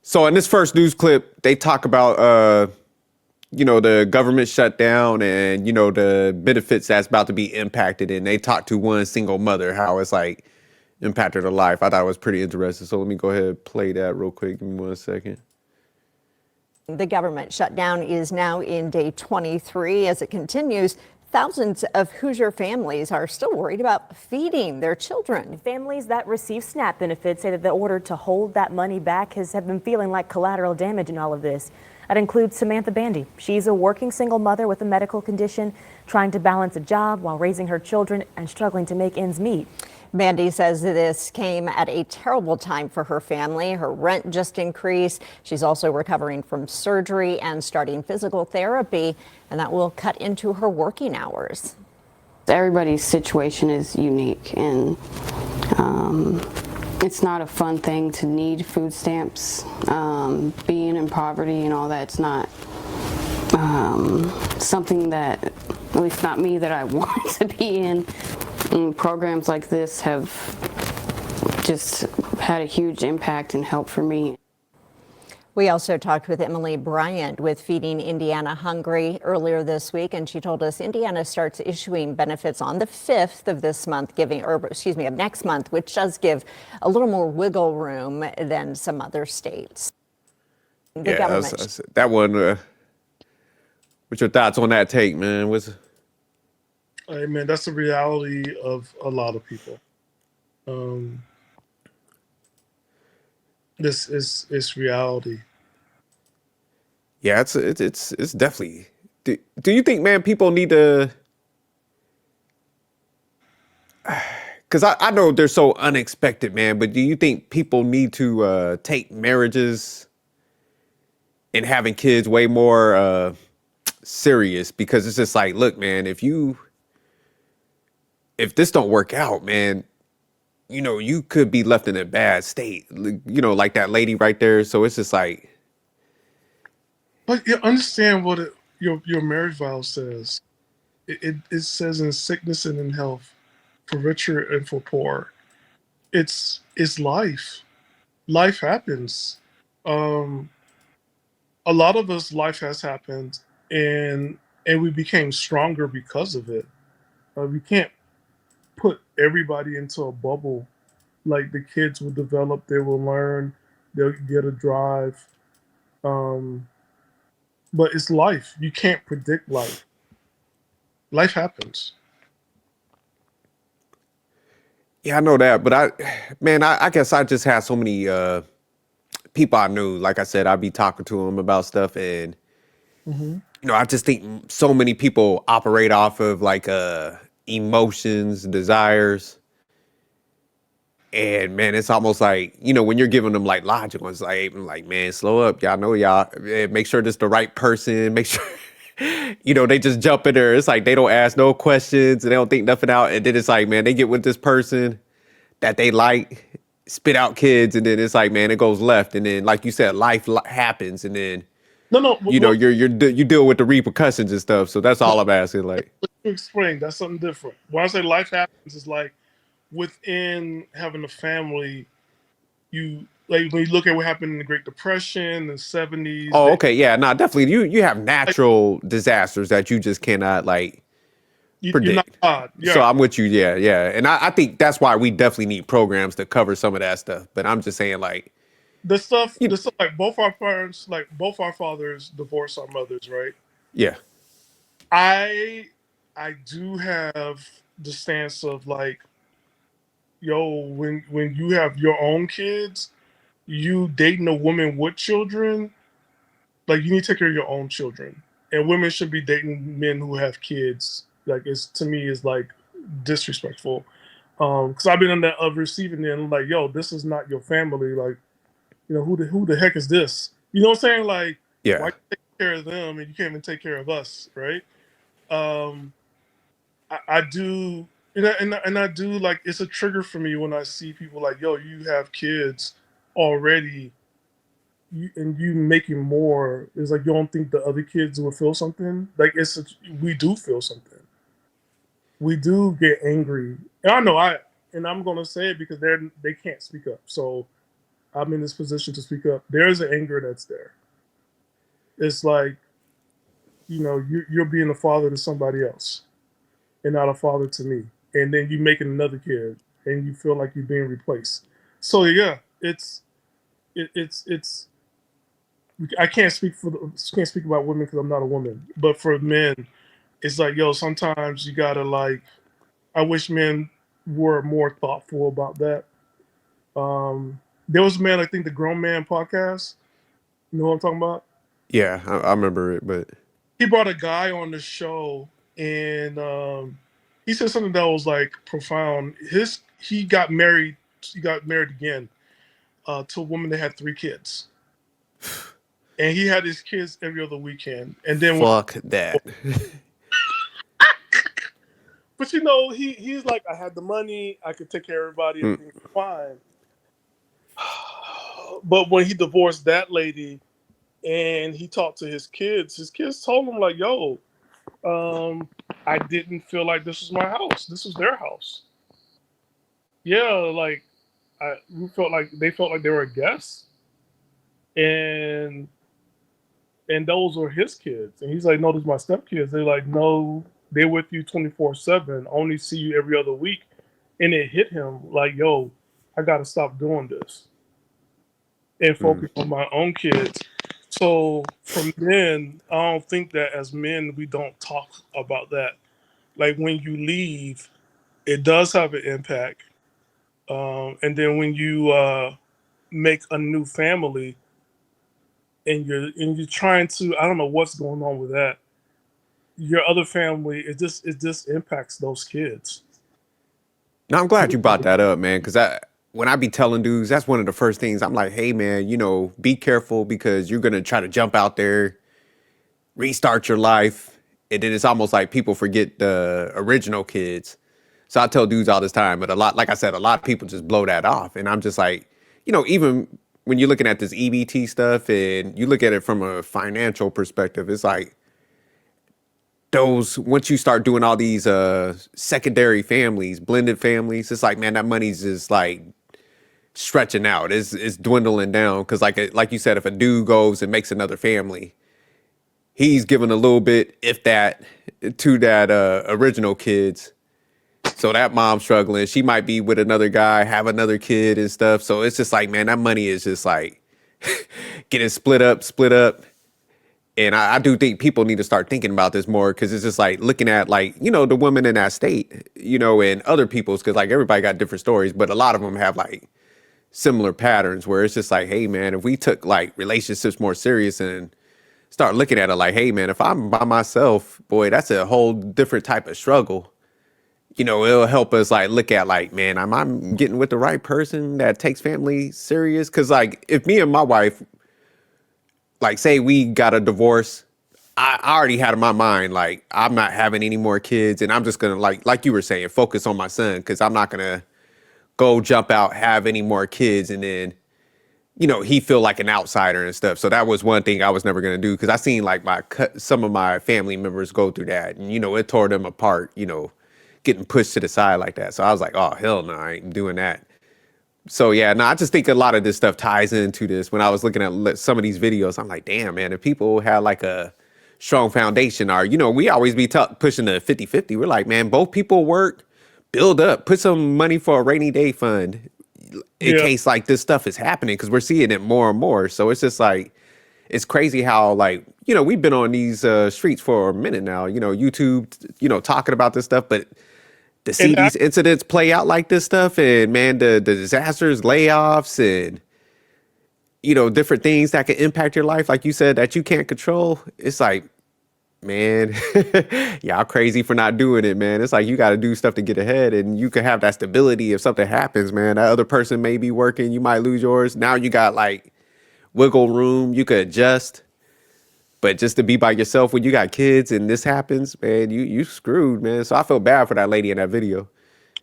So in this first news clip, they talk about the government shutdown and the benefits that's about to be impacted, and they talk to one single mother how it's like impacted her life. I thought it was pretty interesting. So let me go ahead and play that real quick. Give me 1 second. The government shutdown is now in day 23. As it continues, thousands of Hoosier families are still worried about feeding their children. Families that receive SNAP benefits say that the order to hold that money back have been feeling like collateral damage in all of this. That includes Samantha Bandy. She's a working single mother with a medical condition, trying to balance a job while raising her children and struggling to make ends meet. Bandy says this came at a terrible time for her family. Her rent just increased. She's also recovering from surgery and starting physical therapy, and that will cut into her working hours. Everybody's situation is unique, and it's not a fun thing to need food stamps. Being in poverty and all that, it's not something that, at least not me, that I want to be in. And programs like this have just had a huge impact and help for me. We also talked with Emily Bryant with Feeding Indiana Hungry earlier this week, and she told us Indiana starts issuing benefits on the 5th of this month, of next month, which does give a little more wiggle room than some other states. That one. What's your thoughts on that take, man? Hey, man, that's the reality of a lot of people. This is reality. Yeah, it's definitely. Do you think, man, people need to? Because I know they're so unexpected, man. But do you think people need to take marriages and having kids way more serious? Because it's just like, look, man, if this don't work out, man, you could be left in a bad state, like that lady right there. So it's just like. But you understand what your marriage vow says. It says in sickness and in health, for richer and for poor. It's life. Life happens. A lot of us, life has happened, and we became stronger because of it. We can't put everybody into a bubble. Like, the kids will develop, they will learn, they'll get a drive. But it's life. You can't predict life. Life happens. Yeah, I know that, but I guess I just had so many people I knew. Like I said, I'd be talking to them about stuff, and I just think so many people operate off of like emotions, desires. And man, it's almost like, when you're giving them like logical, it's like, man, slow up. Y'all know make sure this the right person. Make sure, they just jump in there. It's like they don't ask no questions and they don't think nothing out. And then it's like, man, they get with this person that they like, spit out kids. And then it's like, man, it goes left. And then, like you said, life happens. And then, you deal with the repercussions and stuff. So that's all I'm asking. Like, let me explain. That's something different. When I say life happens, it's like, within having a family, you like when you look at what happened in the Great Depression, the 70s. Oh, okay, yeah, no, definitely. You have natural disasters that you just cannot predict. You're not God. Yeah. So I'm with you, yeah, and I think that's why we definitely need programs to cover some of that stuff. But I'm just saying, like, the stuff like both our parents, like both our fathers divorced our mothers, right? Yeah. I do have the stance of like, when you have your own kids, you dating a woman with children, like, you need to take care of your own children. And women should be dating men who have kids. Like, to me is like disrespectful. Because I've been on that receiving end, like, this is not your family. Like, who the heck is this? You know what I'm saying? Like, yeah, why you take care of them and you can't even take care of us, right? I do. And I do, like, it's a trigger for me when I see people like, you have kids already, and you making more. It's like, you don't think the other kids will feel something? Like, we do feel something. We do get angry. And I know and I'm gonna say it because they can't speak up. So I'm in this position to speak up. There's an anger that's there. It's like, you're being a father to somebody else and not a father to me. And then you making another kid and you feel like you're being replaced. So yeah, it's I can't speak about women because I'm not a woman. But for men, it's like, yo, sometimes you gotta like. I wish men were more thoughtful about that. There was a man, I think, the Grown Man podcast. You know what I'm talking about? Yeah, I remember it, but He brought a guy on the show, and he said something that was like profound. He got married. He got married again to a woman that had 3 kids, and he had his kids every other weekend. And then, fuck that. but he's like, I had the money, I could take care of everybody, Mm. everything's fine. But when he divorced that lady, and he talked to his kids told him like, yo, I didn't feel like this was my house. This was their house. Yeah, like we felt like they felt like they were guests, and those were his kids. And he's like, no, those are my stepkids. They're like, no, they're with you 24/7. Only see you every other week. And it hit him like, yo, I got to stop doing this and focus on my own kids. So from then, I don't think that as men we don't talk about that. Like when you leave, it does have an impact. And then when you make a new family and you're trying to, I don't know what's going on with that. Your other family, it just impacts those kids. No, I'm glad you brought that up, man, because when I be telling dudes, that's one of the first things I'm like, hey, man, be careful because you're gonna try to jump out there, restart your life, and then it's almost like people forget the original kids. So I tell dudes all this time, but like I said, a lot of people just blow that off, and I'm just like, even when you're looking at this EBT stuff and you look at it from a financial perspective, it's like those once you start doing all these secondary families, blended families, it's like, man, that money's just like stretching out. It's dwindling down because like you said, if a dude goes and makes another family, he's giving a little bit, if that, to that original kids. So that mom's struggling. She might be with another guy, have another kid and stuff. So it's just like, man, that money is just like getting split up. And I do think people need to start thinking about this more because it's just like looking at like, the women in that state, and other people's, because like everybody got different stories, but a lot of them have like similar patterns where it's just like, hey, man, if we took like relationships more serious and start looking at it like, hey, man, if I'm by myself, boy, that's a whole different type of struggle. It'll help us like look at like, man, am I getting with the right person that takes family serious? Because like if me and my wife, like say we got a divorce, I already had in my mind, like I'm not having any more kids and I'm just going to like you were saying, focus on my son because I'm not going to go jump out, have any more kids. And then, he feel like an outsider and stuff. So that was one thing I was never going to do because I seen like some of my family members go through that and, it tore them apart, getting pushed to the side like that. So I was like, oh, hell no, I ain't doing that. So yeah, no, I just think a lot of this stuff ties into this. When I was looking at some of these videos, I'm like, damn, man, if people had like a strong foundation or, we always be pushing the 50-50. We're like, man, both people work, build up, put some money for a rainy day fund in Yeah. case like this stuff is happening because we're seeing it more and more. So it's just like, it's crazy how like, we've been on these streets for a minute now, YouTube, talking about this stuff, but to see And these incidents play out like this stuff and man, the disasters, layoffs and, different things that can impact your life, like you said, that you can't control. It's like, man, y'all crazy for not doing it, man. It's like you got to do stuff to get ahead and you can have that stability if something happens, man. That other person may be working, you might lose yours. Now you got like wiggle room, you could adjust. But just to be by yourself when you got kids and this happens, man, you screwed, man. So I feel bad for that lady in that video.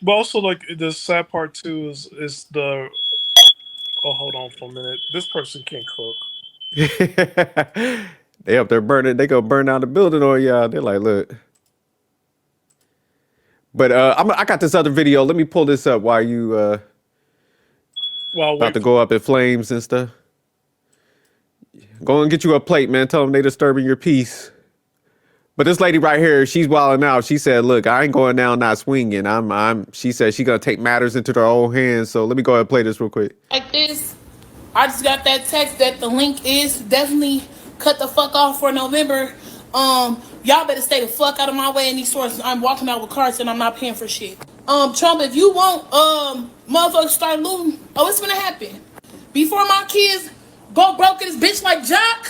but also like the sad part too is the hold on for a minute. This person can't cook. They up there burning, they go burn down the building on y'all. They're like, look. But I got this other video. Let me pull this up while you Well, About wait to go up in flames and stuff. Go and get you a plate, man. Tell them they disturbing your peace. But this lady right here, she's wilding out. She said, "Look, I ain't going down, not swinging. She said she gonna take matters into her own hands. So let me go ahead and play this real quick." Like this, I just got that text that the link is definitely cut the fuck off for November. Y'all better stay the fuck out of my way in these stores. I'm walking out with carts and I'm not paying for shit. Trump, if you want, motherfuckers start looting. Oh, it's gonna happen. Before my kids go broke in this bitch like Jock,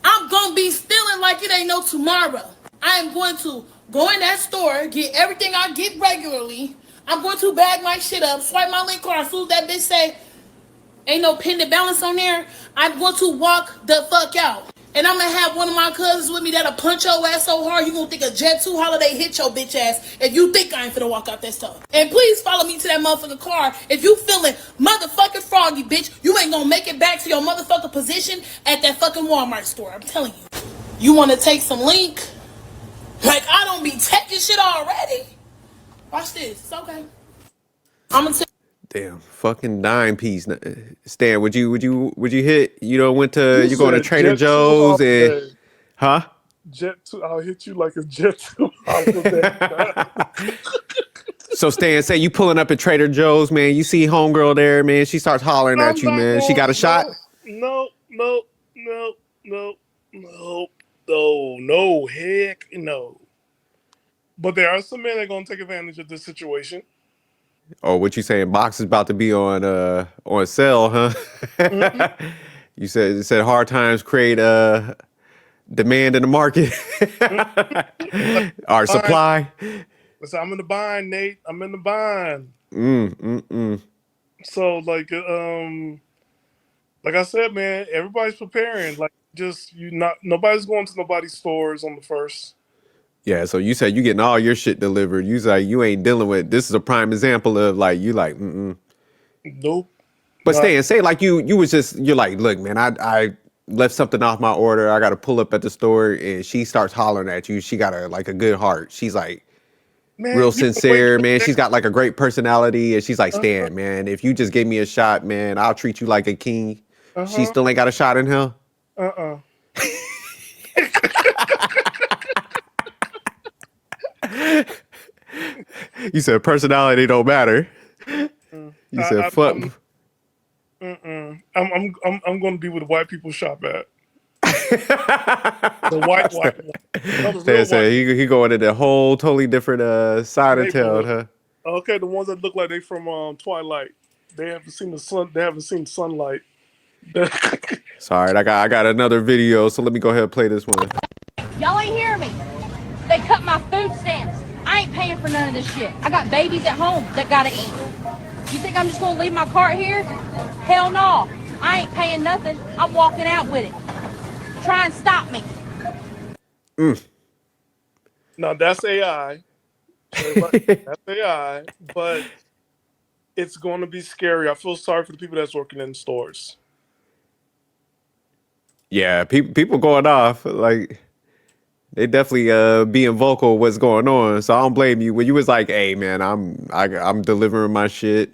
I'm gonna be stealing like it ain't no tomorrow. I am going to go in that store, get everything I get regularly. I'm going to bag my shit up, swipe my link card. As soon as that bitch say, ain't no pending balance on there, I'm going to walk the fuck out. And I'm gonna have one of my cousins with me that'll punch your ass so hard you gonna think a Jet 2 holiday hit your bitch ass if you think I ain't finna walk out that stuff. And please follow me to that motherfucking car if you feeling motherfucking froggy, bitch. You ain't gonna make it back to your motherfucking position at that fucking Walmart store. I'm telling you. You wanna take some link? Like I don't be taking shit already. Watch this. It's okay. I'm gonna Damn, fucking dime piece. Stan, would you hit? You know, you going to said Trader Jet 2 Joe's and holiday. huh? Jet 2, I'll hit you like a Jet 2 holiday. So Stan, say you pulling up at Trader Joe's, man. You see homegirl there, man. She starts hollering I'm at you, not man. She going, got a shot. no, heck no. But there are some men that are gonna take advantage of this situation. Oh, what you saying? Box is about to be on sale, huh? Mm-hmm. You said hard times create demand in the market. Our supply. Listen, I'm in the bind, Nate. I'm in the bind. Mm. So like I said, man, everybody's preparing. Like nobody's going to nobody's stores on the first. Yeah, so you said you getting all your shit delivered. You like you ain't dealing with. This is a prime example of like you like. Nope. But Stan, say like you're like, look, man, I left something off my order. I got to pull up at the store, and she starts hollering at you. She got a good heart. She's like Man, real sincere, man. She's got like a great personality, and she's like, Stan, man, if you just gave me a shot, man, I'll treat you like a king. She still ain't got a shot in her. You said personality don't matter. You said fuck. I'm going to be where the white people shop at. The white one. Stan said he going in a whole totally different side of town, huh? Okay, the ones that look like they from Twilight. They haven't seen the sun. They haven't seen sunlight. Sorry, I got another video, so let me go ahead and play this one. Y'all ain't hear me. They cut my food stamps. I ain't paying for none of this shit. I got babies at home that gotta eat. You think I'm just gonna leave my cart here? Hell no. I ain't paying nothing. I'm walking out with it. Try and stop me. Now that's AI. That's AI, but it's going to be scary. I feel sorry for the people that's working in stores. Yeah, people going off like they definitely being vocal what's going on. So I don't blame you when you was like, "Hey man, I'm delivering my shit.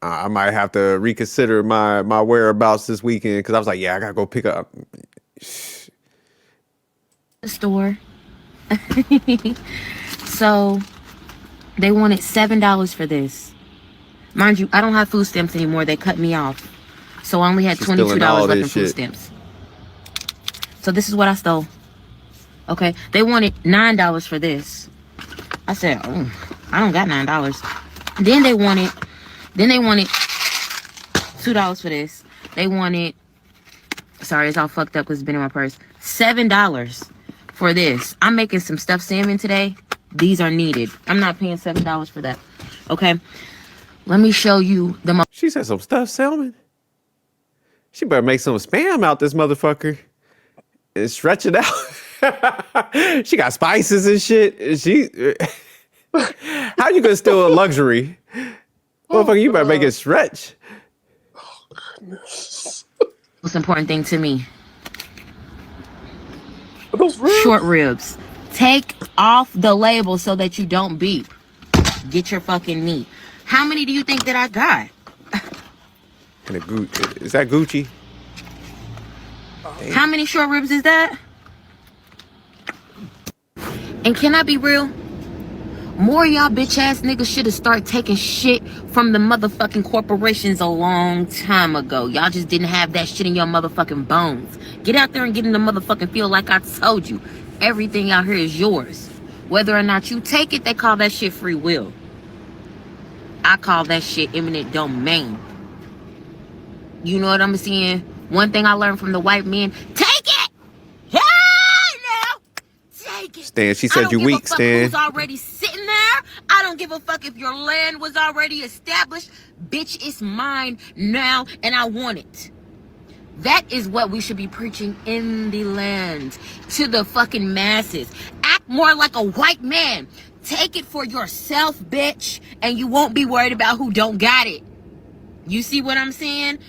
I might have to reconsider my whereabouts this weekend," because I was like, "Yeah, I gotta go pick up." The store. So they wanted $7 for this. Mind you, I don't have food stamps anymore. They cut me off. So I only had $22 left in food stamps. So this is what I stole. Okay. They wanted $9 for this. I said, I don't got $9. Then they wanted $2 for this. They wanted, sorry, it's all fucked up because it's been in my purse. $7 for this. I'm making some stuffed salmon today. These are needed. I'm not paying $7 for that. Okay. Let me show you the most. She said some stuffed salmon. She better make some spam out this motherfucker and stretch it out. She got spices and shit. How you gonna steal a luxury? Motherfucker, you better make it stretch. Oh, goodness. Most important thing to me. Are those ribs? Short ribs. Take off the label so that you don't beep. Get your fucking meat. How many do you think that I got? And is that Gucci? How many short ribs is that? And can I be real? More of y'all bitch ass niggas should have started taking shit from the motherfucking corporations a long time ago. Y'all just didn't have that shit in your motherfucking bones. Get out there and get in the motherfucking field like I told you. Everything out here is yours. Whether or not you take it, they call that shit free will. I call that shit eminent domain. You know what I'm saying? One thing I learned from the white men, take it! Hey, now! Take it. Stan, she said you weak, Stan. Who's already sitting there. I don't give a fuck if your land was already established. Bitch, it's mine now, and I want it. That is what we should be preaching in the land to the fucking masses. Act more like a white man. Take it for yourself, bitch, and you won't be worried about who don't got it. You see what I'm saying?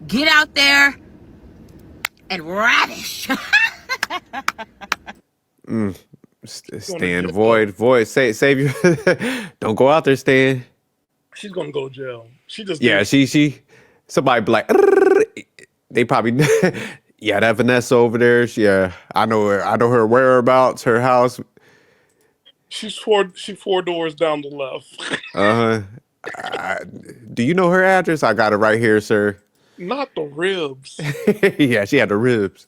Get out there and ravish. Stan, void. Save you. Don't go out there, Stan. She's gonna go to jail. She just she somebody be like, they probably yeah, that Vanessa over there. I know her whereabouts, her house. She's four doors down the left. Do you know her address? I got it right here, sir. Not the ribs. Yeah, she had the ribs.